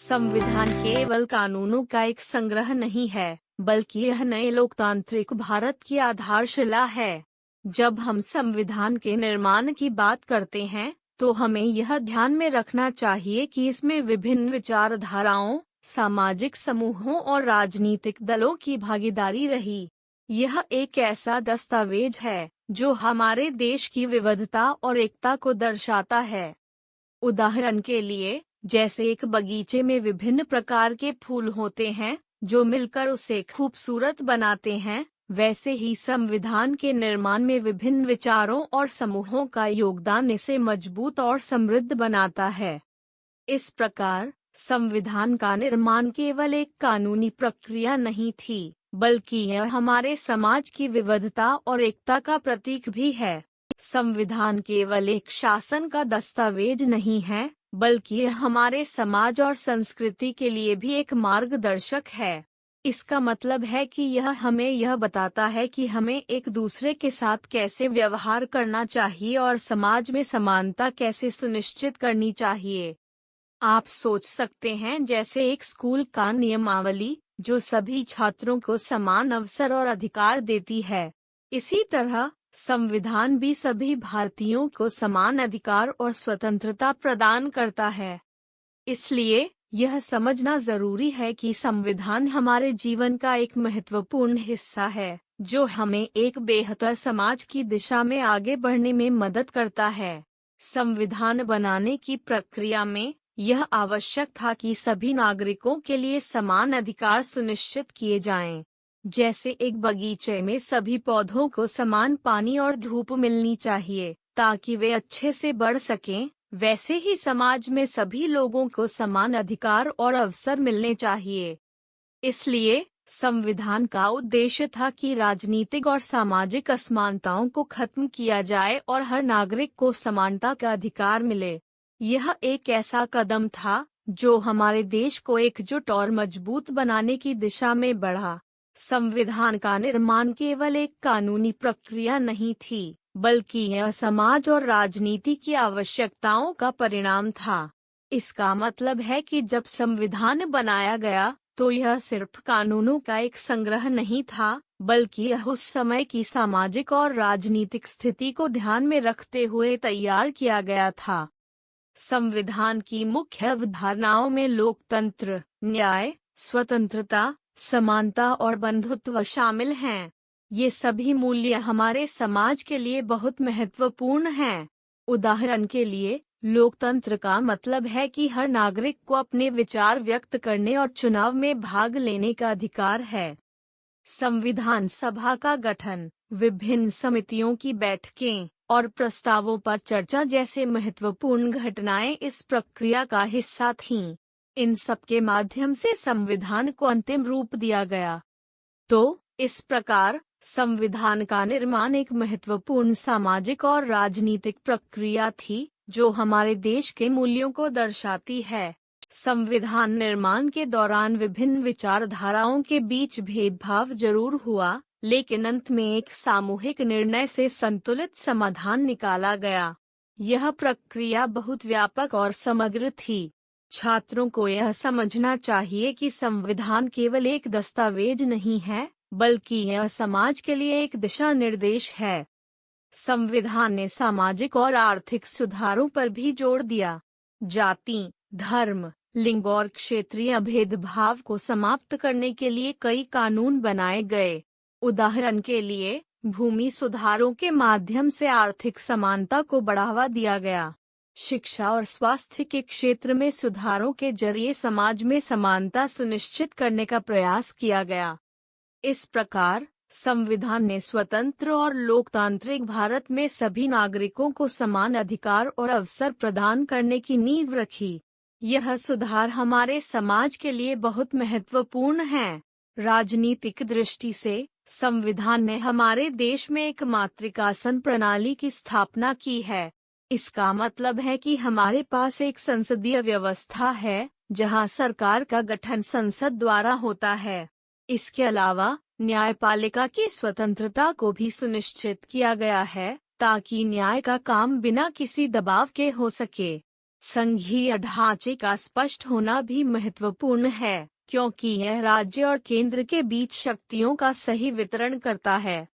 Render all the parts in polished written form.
संविधान केवल कानूनों का एक संग्रह नहीं है, बल्कि यह नए लोकतांत्रिक भारत की आधारशिला है। जब हम संविधान के निर्माण की बात करते हैं, तो हमें यह ध्यान में रखना चाहिए कि इसमें विभिन्न विचारधाराओं, सामाजिक समूहों और राजनीतिक दलों की भागीदारी रही। यह एक ऐसा दस्तावेज है जो हमारे देश की विविधता और एकता को दर्शाता है। उदाहरण के लिए, जैसे एक बगीचे में विभिन्न प्रकार के फूल होते हैं जो मिलकर उसे खूबसूरत बनाते हैं, वैसे ही संविधान के निर्माण में विभिन्न विचारों और समूहों का योगदान इसे मजबूत और समृद्ध बनाता है। इस प्रकार संविधान का निर्माण केवल एक कानूनी प्रक्रिया नहीं थी, बल्कि यह हमारे समाज की विविधता और एकता का प्रतीक भी है। संविधान केवल एक शासन का दस्तावेज नहीं है, बल्कि यह हमारे समाज और संस्कृति के लिए भी एक मार्गदर्शक है। इसका मतलब है कि यह हमें यह बताता है कि हमें एक दूसरे के साथ कैसे व्यवहार करना चाहिए और समाज में समानता कैसे सुनिश्चित करनी चाहिए। आप सोच सकते हैं, जैसे एक स्कूल का नियमावली जो सभी छात्रों को समान अवसर और अधिकार देती है, इसी तरह संविधान भी सभी भारतीयों को समान अधिकार और स्वतंत्रता प्रदान करता है। इसलिए यह समझना जरूरी है कि संविधान हमारे जीवन का एक महत्वपूर्ण हिस्सा है, जो हमें एक बेहतर समाज की दिशा में आगे बढ़ने में मदद करता है। संविधान बनाने की प्रक्रिया में यह आवश्यक था कि सभी नागरिकों के लिए समान अधिकार सुनिश्चित किए जाएं। जैसे एक बगीचे में सभी पौधों को समान पानी और धूप मिलनी चाहिए ताकि वे अच्छे से बढ़ सकें, वैसे ही समाज में सभी लोगों को समान अधिकार और अवसर मिलने चाहिए। इसलिए संविधान का उद्देश्य था कि राजनीतिक और सामाजिक असमानताओं को खत्म किया जाए और हर नागरिक को समानता का अधिकार मिले। यह एक ऐसा कदम था जो हमारे देश को एकजुट और मजबूत बनाने की दिशा में बढ़ा। संविधान का निर्माण केवल एक कानूनी प्रक्रिया नहीं थी, बल्कि यह समाज और राजनीति की आवश्यकताओं का परिणाम था। इसका मतलब है कि जब संविधान बनाया गया, तो यह सिर्फ कानूनों का एक संग्रह नहीं था, बल्कि यह उस समय की सामाजिक और राजनीतिक स्थिति को ध्यान में रखते हुए तैयार किया गया था। संविधान की मुख्य अवधारणाओं में लोकतंत्र, न्याय, स्वतंत्रता, समानता और बंधुत्व शामिल हैं। ये सभी मूल्य हमारे समाज के लिए बहुत महत्वपूर्ण हैं। उदाहरण के लिए, लोकतंत्र का मतलब है कि हर नागरिक को अपने विचार व्यक्त करने और चुनाव में भाग लेने का अधिकार है। संविधान सभा का गठन, विभिन्न समितियों की बैठकें और प्रस्तावों पर चर्चा जैसे महत्वपूर्ण घटनाएं इस प्रक्रिया का हिस्सा थीं। इन सब के माध्यम से संविधान को अंतिम रूप दिया गया। तो इस प्रकार संविधान का निर्माण एक महत्वपूर्ण सामाजिक और राजनीतिक प्रक्रिया थी, जो हमारे देश के मूल्यों को दर्शाती है। संविधान निर्माण के दौरान विभिन्न विचारधाराओं के बीच भेदभाव जरूर हुआ, लेकिन अंत में एक सामूहिक निर्णय से संतुलित समाधान निकाला गया। यह प्रक्रिया बहुत व्यापक और समग्र थी। छात्रों को यह समझना चाहिए कि संविधान केवल एक दस्तावेज नहीं है, बल्कि यह समाज के लिए एक दिशा निर्देश है। संविधान ने सामाजिक और आर्थिक सुधारों पर भी जोर दिया। जाति, धर्म, लिंग और क्षेत्रीय भेदभाव को समाप्त करने के लिए कई कानून बनाए गए। उदाहरण के लिए, भूमि सुधारों के माध्यम से आर्थिक समानता को बढ़ावा दिया गया। शिक्षा और स्वास्थ्य के क्षेत्र में सुधारों के जरिए समाज में समानता सुनिश्चित करने का प्रयास किया गया। इस प्रकार संविधान ने स्वतंत्र और लोकतांत्रिक भारत में सभी नागरिकों को समान अधिकार और अवसर प्रदान करने की नींव रखी। यह सुधार हमारे समाज के लिए बहुत महत्वपूर्ण है। राजनीतिक दृष्टि से संविधान ने हमारे देश में एक मातृकासन प्रणाली की स्थापना की है। इसका मतलब है कि हमारे पास एक संसदीय व्यवस्था है, जहां सरकार का गठन संसद द्वारा होता है। इसके अलावा न्यायपालिका की स्वतंत्रता को भी सुनिश्चित किया गया है, ताकि न्याय का काम बिना किसी दबाव के हो सके। संघीय ढांचे का स्पष्ट होना भी महत्वपूर्ण है, क्योंकि यह राज्य और केंद्र के बीच शक्तियों का सही वितरण करता है।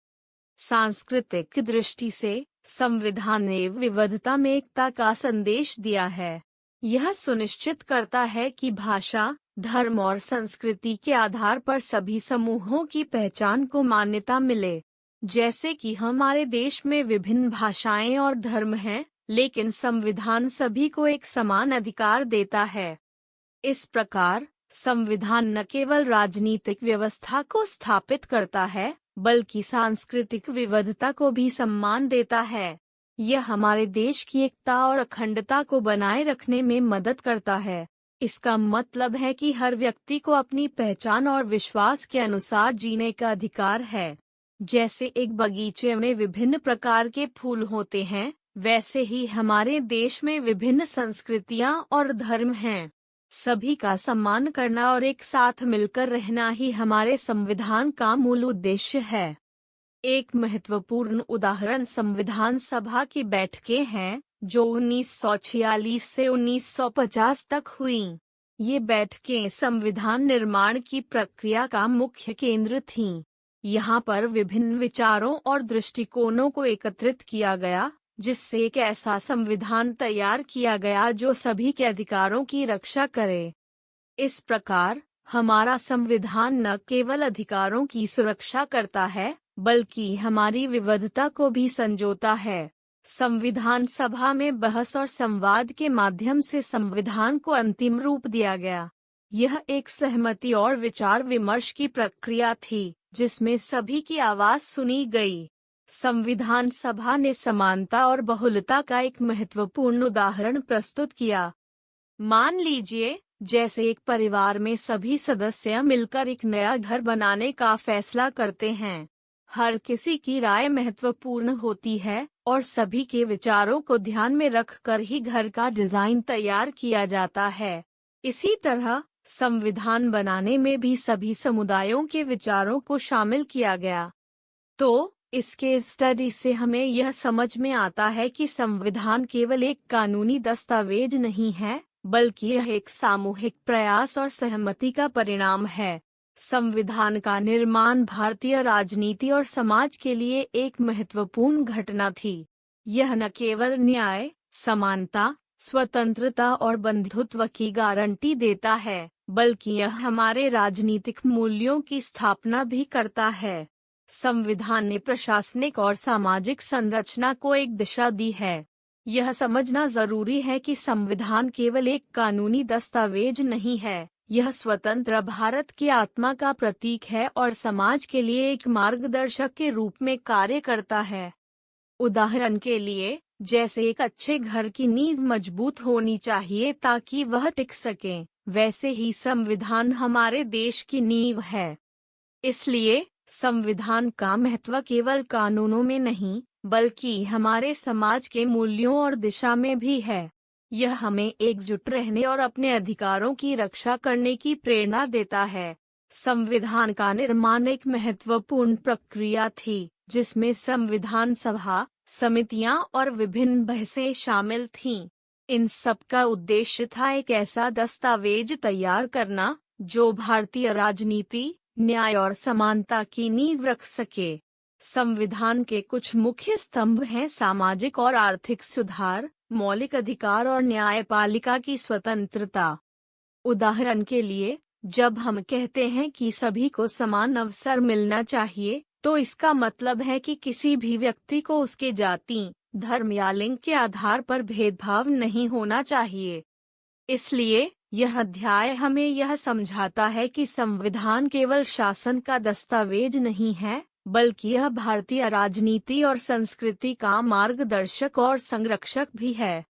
सांस्कृतिक दृष्टि से संविधान ने विविधता में एकता का संदेश दिया है। यह सुनिश्चित करता है कि भाषा, धर्म और संस्कृति के आधार पर सभी समूहों की पहचान को मान्यता मिले। जैसे कि हमारे देश में विभिन्न भाषाएं और धर्म हैं, लेकिन संविधान सभी को एक समान अधिकार देता है। इस प्रकार संविधान न केवल राजनीतिक व्यवस्था को स्थापित करता है, बल्कि सांस्कृतिक विविधता को भी सम्मान देता है। यह हमारे देश की एकता और अखंडता को बनाए रखने में मदद करता है। इसका मतलब है कि हर व्यक्ति को अपनी पहचान और विश्वास के अनुसार जीने का अधिकार है। जैसे एक बगीचे में विभिन्न प्रकार के फूल होते हैं, वैसे ही हमारे देश में विभिन्न संस्कृतियां और धर्म हैं। सभी का सम्मान करना और एक साथ मिलकर रहना ही हमारे संविधान का मूल उद्देश्य है। एक महत्वपूर्ण उदाहरण संविधान सभा की बैठकें हैं, जो 1946 से 1950 तक हुईं। ये बैठकें संविधान निर्माण की प्रक्रिया का मुख्य केंद्र थीं। यहाँ पर विभिन्न विचारों और दृष्टिकोणों को एकत्रित किया गया, जिससे एक ऐसा संविधान तैयार किया गया जो सभी के अधिकारों की रक्षा करे। इस प्रकार हमारा संविधान न केवल अधिकारों की सुरक्षा करता है, बल्कि हमारी विविधता को भी संजोता है। संविधान सभा में बहस और संवाद के माध्यम से संविधान को अंतिम रूप दिया गया। यह एक सहमति और विचार विमर्श की प्रक्रिया थी, जिसमें सभी की आवाज सुनी गई। संविधान सभा ने समानता और बहुलता का एक महत्वपूर्ण उदाहरण प्रस्तुत किया। मान लीजिए, जैसे एक परिवार में सभी सदस्य मिलकर एक नया घर बनाने का फैसला करते हैं। हर किसी की राय महत्वपूर्ण होती है और सभी के विचारों को ध्यान में रखकर ही घर का डिजाइन तैयार किया जाता है। इसी तरह संविधान बनाने में भी सभी समुदायों के विचारों को शामिल किया गया। तो इसके स्टडी से हमें यह समझ में आता है कि संविधान केवल एक कानूनी दस्तावेज नहीं है, बल्कि यह एक सामूहिक प्रयास और सहमति का परिणाम है। संविधान का निर्माण भारतीय राजनीति और समाज के लिए एक महत्वपूर्ण घटना थी। यह न केवल न्याय, समानता, स्वतंत्रता और बंधुत्व की गारंटी देता है, बल्कि यह हमारे राजनीतिक मूल्यों की स्थापना भी करता है। संविधान ने प्रशासनिक और सामाजिक संरचना को एक दिशा दी है। यह समझना जरूरी है कि संविधान केवल एक कानूनी दस्तावेज नहीं है, यह स्वतंत्र भारत की आत्मा का प्रतीक है और समाज के लिए एक मार्गदर्शक के रूप में कार्य करता है। उदाहरण के लिए, जैसे एक अच्छे घर की नींव मजबूत होनी चाहिए ताकि वह टिक सके, वैसे ही संविधान हमारे देश की नींव है। इसलिए संविधान का महत्व केवल कानूनों में नहीं, बल्कि हमारे समाज के मूल्यों और दिशा में भी है। यह हमें एकजुट रहने और अपने अधिकारों की रक्षा करने की प्रेरणा देता है। संविधान का निर्माण एक महत्वपूर्ण प्रक्रिया थी, जिसमें संविधान सभा, समितियां और विभिन्न बहसें शामिल थीं। इन सब का उद्देश्य था एक ऐसा दस्तावेज तैयार करना जो भारतीय राजनीति, न्याय और समानता की नींव रख सके। संविधान के कुछ मुख्य स्तंभ हैं सामाजिक और आर्थिक सुधार, मौलिक अधिकार और न्यायपालिका की स्वतंत्रता। उदाहरण के लिए, जब हम कहते हैं कि सभी को समान अवसर मिलना चाहिए, तो इसका मतलब है कि किसी भी व्यक्ति को उसके जाति, धर्म या लिंग के आधार पर भेदभाव नहीं होना चाहिए। इसलिए यह अध्याय हमें यह समझाता है कि संविधान केवल शासन का दस्तावेज नहीं है, बल्कि यह भारतीय राजनीति और संस्कृति का मार्गदर्शक और संरक्षक भी है।